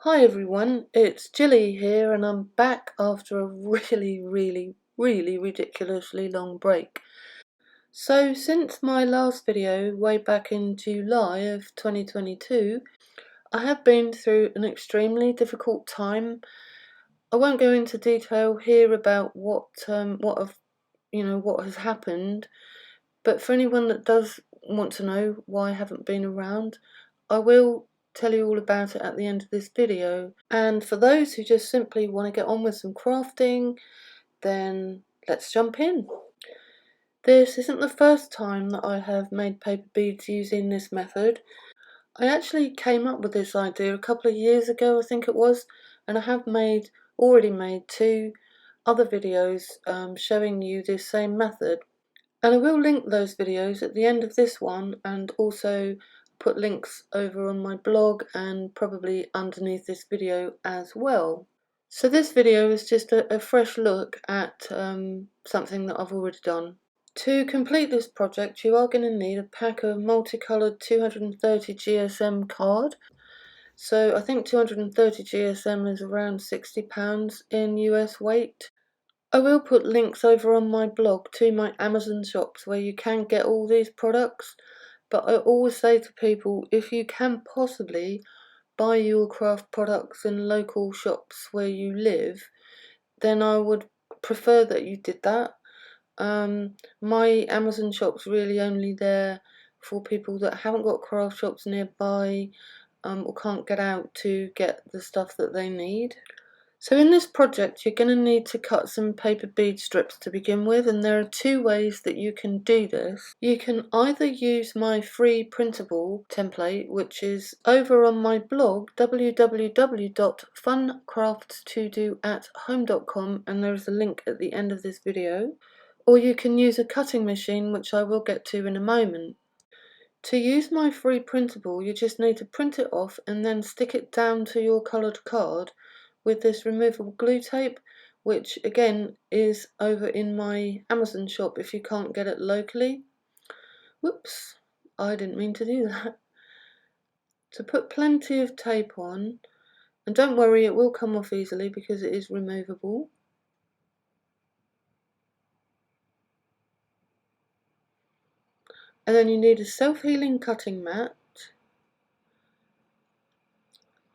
Hi everyone, it's Jilly here and I'm back after a really ridiculously long break. So since my last video way back in July of 2022, I have been through an extremely difficult time. I won't go into detail here about what has happened, but for anyone that does want to know why I haven't been around, I will tell you all about it at the end of this video. And for those who just simply want to get on with some crafting, then let's jump in. This isn't the first time that I have made paper beads using this method. I actually came up with this idea a couple of years ago, I think it was, and I have already made two other videos showing you this same method. And I will link those videos at the end of this one, and also put links over on my blog and probably underneath this video as well. So this video is just a fresh look at something that I've already done. To complete this project, you are going to need a pack of multicoloured 230 GSM card. So I think 230 GSM is around £60 in US weight. I will put links over on my blog to my Amazon shops where you can get all these products, but I always say to people, if you can possibly buy your craft products in local shops where you live, then I would prefer that you did that. My Amazon shop's really only there for people that haven't got craft shops nearby, or can't get out to get the stuff that they need. So in this project you're going to need to cut some paper bead strips to begin with, and there are two ways that you can do this. You can either use my free printable template, which is over on my blog www.funcraftstodoathome.com, and there is a link at the end of this video, or you can use a cutting machine, which I will get to in a moment. To use my free printable, you just need to print it off and then stick it down to your coloured card with this removable glue tape, which again is over in my Amazon shop if you can't get it locally. Whoops, I didn't mean to do that. So put plenty of tape on, and don't worry, it will come off easily because it is removable. And then you need a self-healing cutting mat,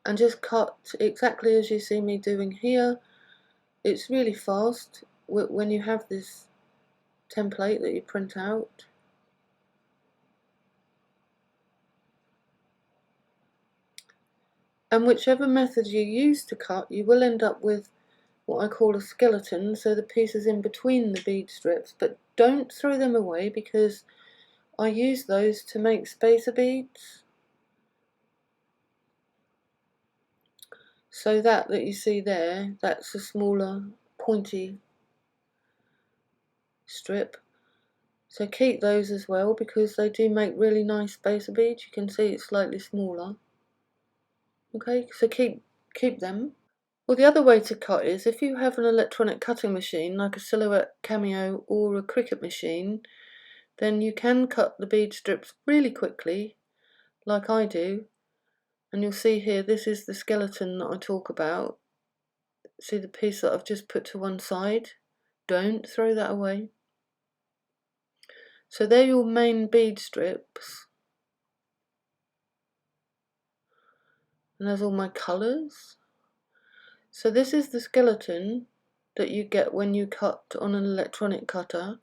and just cut exactly as you see me doing here. It's really fast when you have this template that you print out. And whichever method you use to cut, you will end up with what I call a skeleton, so the pieces in between the bead strips, but don't throw them away because I use those to make spacer beads. So that you see there, that's a smaller pointy strip. So keep those as well because they do make really nice spacer beads. You can see it's slightly smaller. Okay, so keep them. Well, the other way to cut is if you have an electronic cutting machine like a Silhouette Cameo or a Cricut machine, then you can cut the bead strips really quickly, like I do. And you'll see here, this is the skeleton that I talk about. See the piece that I've just put to one side? Don't throw that away. So they're your main bead strips. And there's all my colours. So this is the skeleton that you get when you cut on an electronic cutter.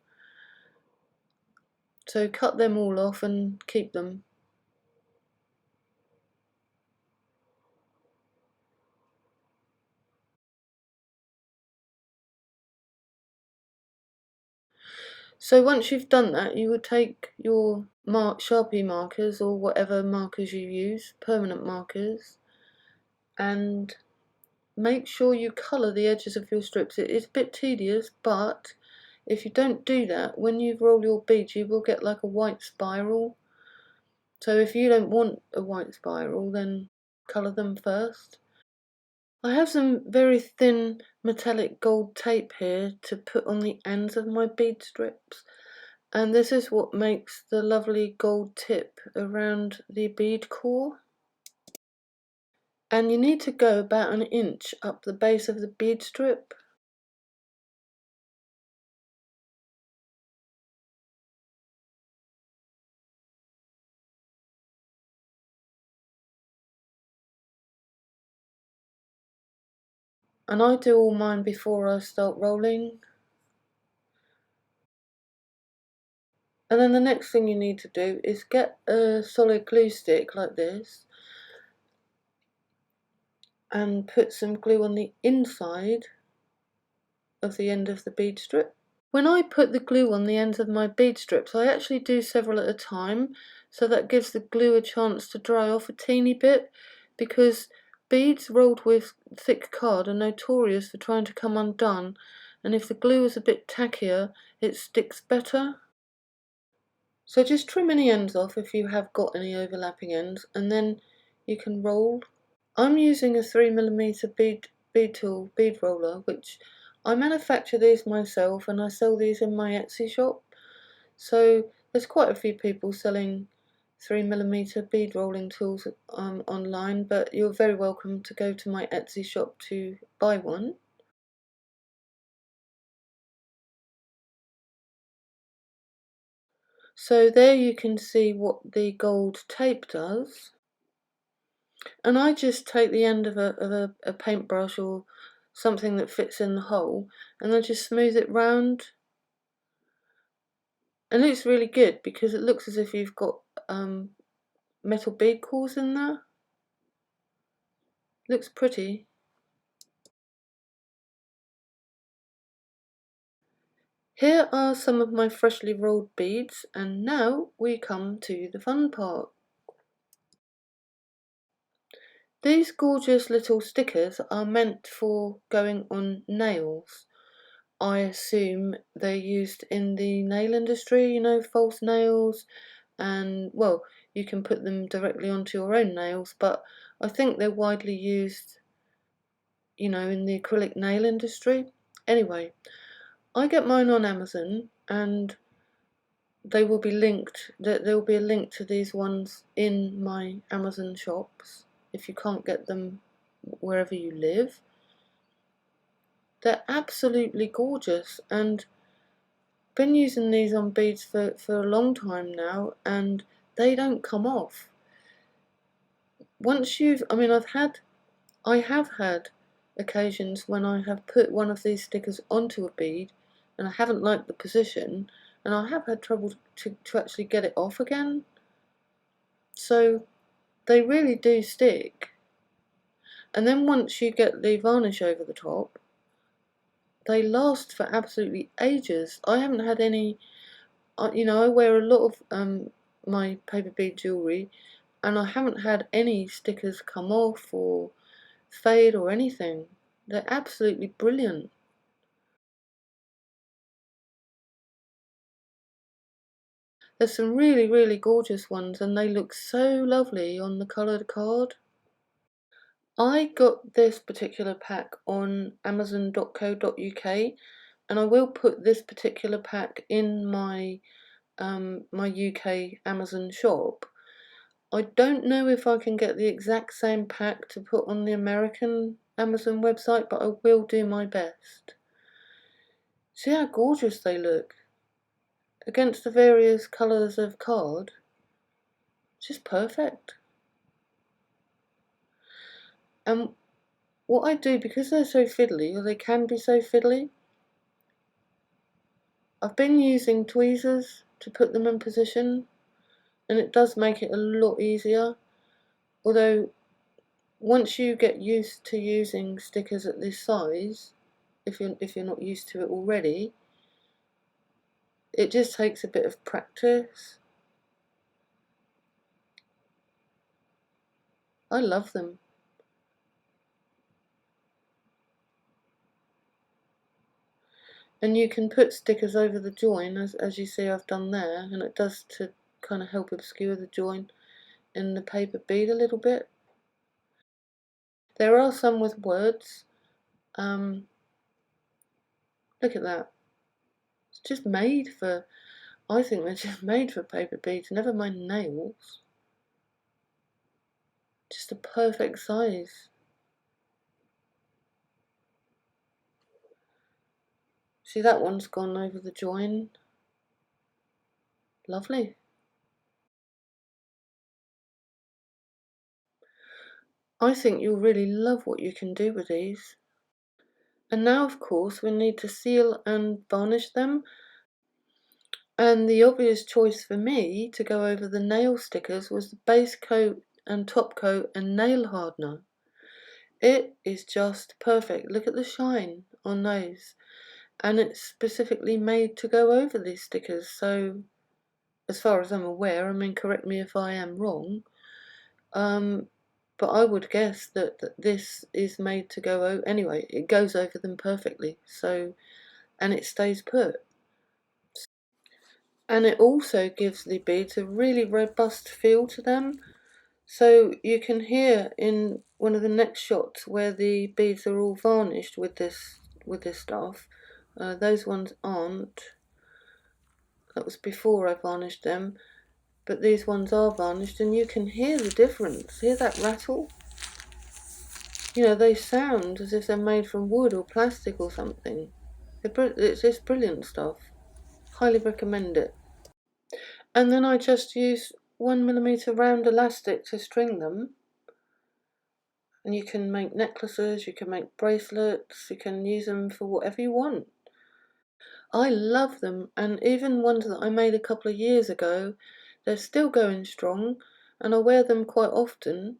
So cut them all off and keep them. So once you've done that, you would take your Sharpie markers or whatever markers you use, permanent markers, and make sure you colour the edges of your strips. It is a bit tedious, but if you don't do that, when you roll your beads you will get like a white spiral. So if you don't want a white spiral, then colour them first. I have some very thin metallic gold tape here to put on the ends of my bead strips, and this is what makes the lovely gold tip around the bead core. And you need to go about an inch up the base of the bead strip. And I do all mine before I start rolling. And then the next thing you need to do is get a solid glue stick like this and put some glue on the inside of the end of the bead strip. When I put the glue on the ends of my bead strips, I actually do several at a time, so that gives the glue a chance to dry off a teeny bit, because beads rolled with thick card are notorious for trying to come undone, and if the glue is a bit tackier, it sticks better. So just trim any ends off if you have got any overlapping ends, and then you can roll. I'm using a 3mm bead roller, which I manufacture these myself and I sell these in my Etsy shop. So there's quite a few people selling 3mm bead rolling tools online, but you're very welcome to go to my Etsy shop to buy one. So there you can see what the gold tape does. And I just take the end of a paintbrush or something that fits in the hole, and I just smooth it round. And it looks really good because it looks as if you've got metal bead cores in there. Looks pretty. Here are some of my freshly rolled beads, and now we come to the fun part. These gorgeous little stickers are meant for going on nails. I assume they're used in the nail industry, you know, false nails, and well, you can put them directly onto your own nails, but I think they're widely used, you know, in the acrylic nail industry. Anyway, I get mine on Amazon, and they will be linked. There will be a link to these ones in my Amazon shops if you can't get them wherever you live. They're absolutely gorgeous, and been using these on beads for a long time now, and they don't come off. Once you've, I mean, I have had occasions when I have put one of these stickers onto a bead and I haven't liked the position, and I have had trouble to actually get it off again. So they really do stick. And then once you get the varnish over the top, they last for absolutely ages. I haven't had any, you know, I wear a lot of my paper bead jewellery, and I haven't had any stickers come off or fade or anything. They're absolutely brilliant. There's some really, really gorgeous ones, and they look so lovely on the coloured card. I got this particular pack on amazon.co.uk, and I will put this particular pack in my my UK Amazon shop. I don't know if I can get the exact same pack to put on the American Amazon website, but I will do my best. See how gorgeous they look against the various colours of card. Just perfect. And what I do, because they're so fiddly, or they can be so fiddly, I've been using tweezers to put them in position, and it does make it a lot easier. Although once you get used to using stickers at this size, if you're not used to it already, it just takes a bit of practice. I love them. And you can put stickers over the join, as you see I've done there, and it does to kind of help obscure the join in the paper bead a little bit. There are some with words. Look at that. It's just made for, I think they're just made for paper beads, never mind nails. Just a perfect size. See, that one's gone over the join. Lovely. I think you'll really love what you can do with these. And now, of course, we need to seal and varnish them. And the obvious choice for me to go over the nail stickers was the base coat and top coat and nail hardener. It is just perfect. Look at the shine on those. And it's specifically made to go over these stickers. So, as far as I'm aware, I mean, correct me if I am wrong, but I would guess that this is made to go over. Anyway, it goes over them perfectly. So, and it stays put. And it also gives the beads a really robust feel to them. So you can hear in one of the next shots where the beads are all varnished with this stuff. Those ones aren't. That was before I varnished them, but these ones are varnished, and you can hear the difference. Hear that rattle? You know, they sound as if they're made from wood or plastic or something. It's just brilliant stuff. Highly recommend it. And then I just use 1mm round elastic to string them. And you can make necklaces, you can make bracelets, you can use them for whatever you want. I love them, and even ones that I made a couple of years ago, they're still going strong, and I wear them quite often.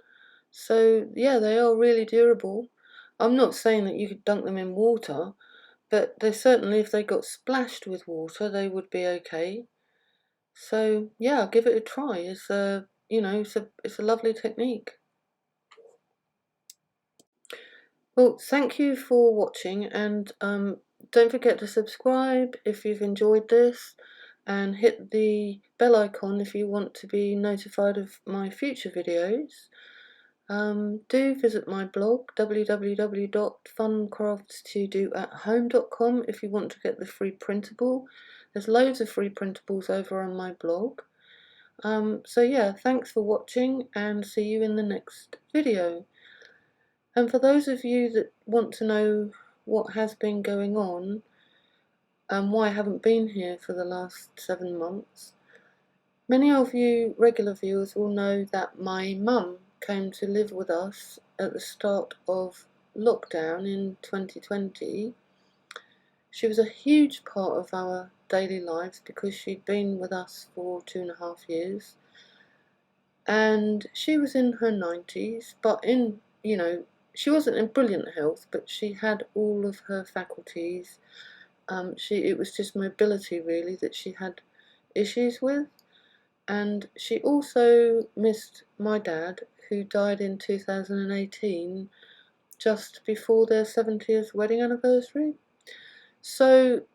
So yeah, they are really durable. I'm not saying that you could dunk them in water, but they certainly, if they got splashed with water, they would be okay. So yeah, give it a try. It's it's a lovely technique. Well, thank you for watching, and don't forget to subscribe if you've enjoyed this, and hit the bell icon if you want to be notified of my future videos. Do visit my blog www.funcraftstodoathome.com if you want to get the free printable. There's loads of free printables over on my blog. So yeah, thanks for watching, and see you in the next video. And for those of you that want to know what has been going on and why I haven't been here for the last 7 months, many of you regular viewers will know that my mum came to live with us at the start of lockdown in 2020. She was a huge part of our daily lives because she'd been with us for 2.5 years. And she was in her 90s, but she wasn't in brilliant health, but she had all of her faculties. It was just mobility really that she had issues with. And she also missed my dad, who died in 2018, just before their 70th wedding anniversary. So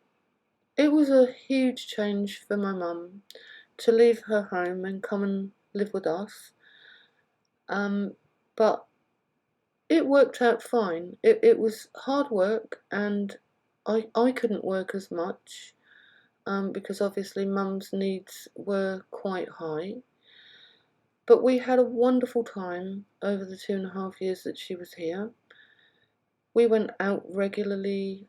it was a huge change for my mum to leave her home and come and live with us. But it worked out fine. It was hard work, and I couldn't work as much because obviously mum's needs were quite high. But we had a wonderful time over the 2.5 years that she was here. We went out regularly,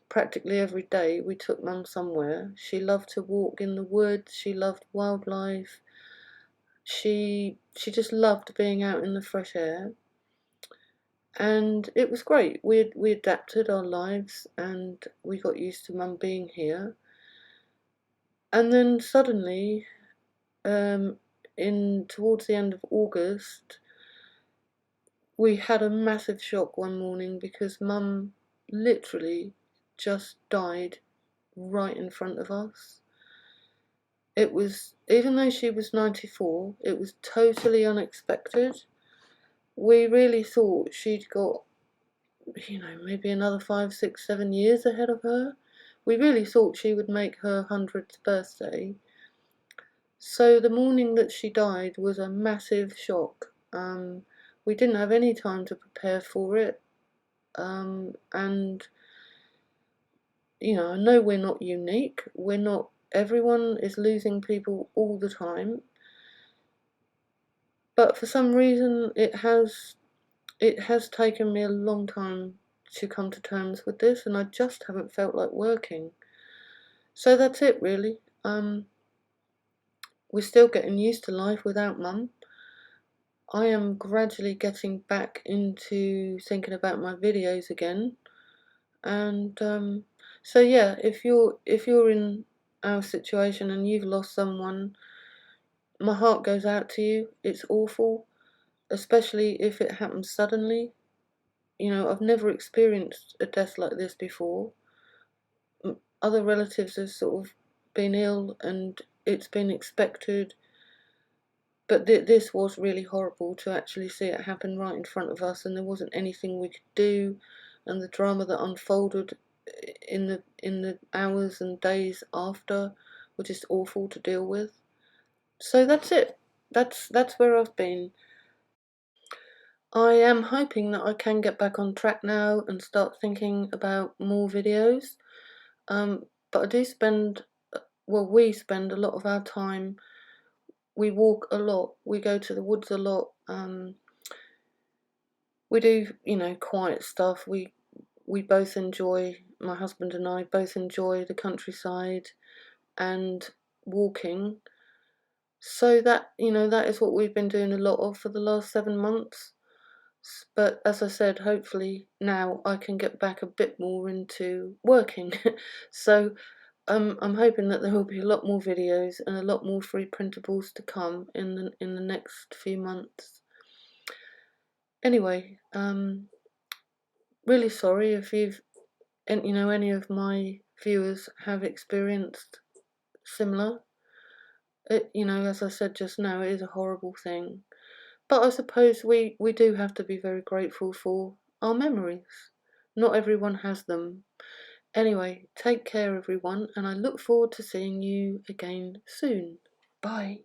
practically every day. We took mum somewhere. She loved to walk in the woods. She loved wildlife. She just loved being out in the fresh air. And it was great. We adapted our lives, and we got used to mum being here. And then suddenly, towards the end of August, we had a massive shock one morning because mum literally just died right in front of us. It was, even though she was 94, it was totally unexpected. We really thought she'd got, maybe another 5, 6, 7 years ahead of her. We really thought she would make her 100th birthday. So the morning that she died was a massive shock. We didn't have any time to prepare for it. And, I know we're not unique. Everyone is losing people all the time. But for some reason it has taken me a long time to come to terms with this, and I just haven't felt like working. So that's it really. We're still getting used to life without Mum. I am gradually getting back into thinking about my videos again, and so yeah, if you're in our situation and you've lost someone, my heart goes out to you. It's awful, especially if it happens suddenly. You know, I've never experienced a death like this before. Other relatives have sort of been ill and it's been expected, but this was really horrible to actually see it happen right in front of us, and there wasn't anything we could do, and the drama that unfolded in the hours and days after were just awful to deal with. So that's it. That's where I've been. I am hoping that I can get back on track now and start thinking about more videos. But I do spend, well, we spend a lot of our time. We walk a lot. We go to the woods a lot. We do, you know, quiet stuff. We both enjoy, my husband and I both enjoy the countryside and walking. So that, you know, that is what we've been doing a lot of for the last 7 months. But as I said, hopefully now I can get back a bit more into working. So I'm hoping that there will be a lot more videos and a lot more free printables to come in the next few months. Anyway, really sorry if you've, and you know, any of my viewers have experienced similar. It, you know, as I said just now, it is a horrible thing. But I suppose we do have to be very grateful for our memories. Not everyone has them. Anyway, take care everyone, and I look forward to seeing you again soon. Bye.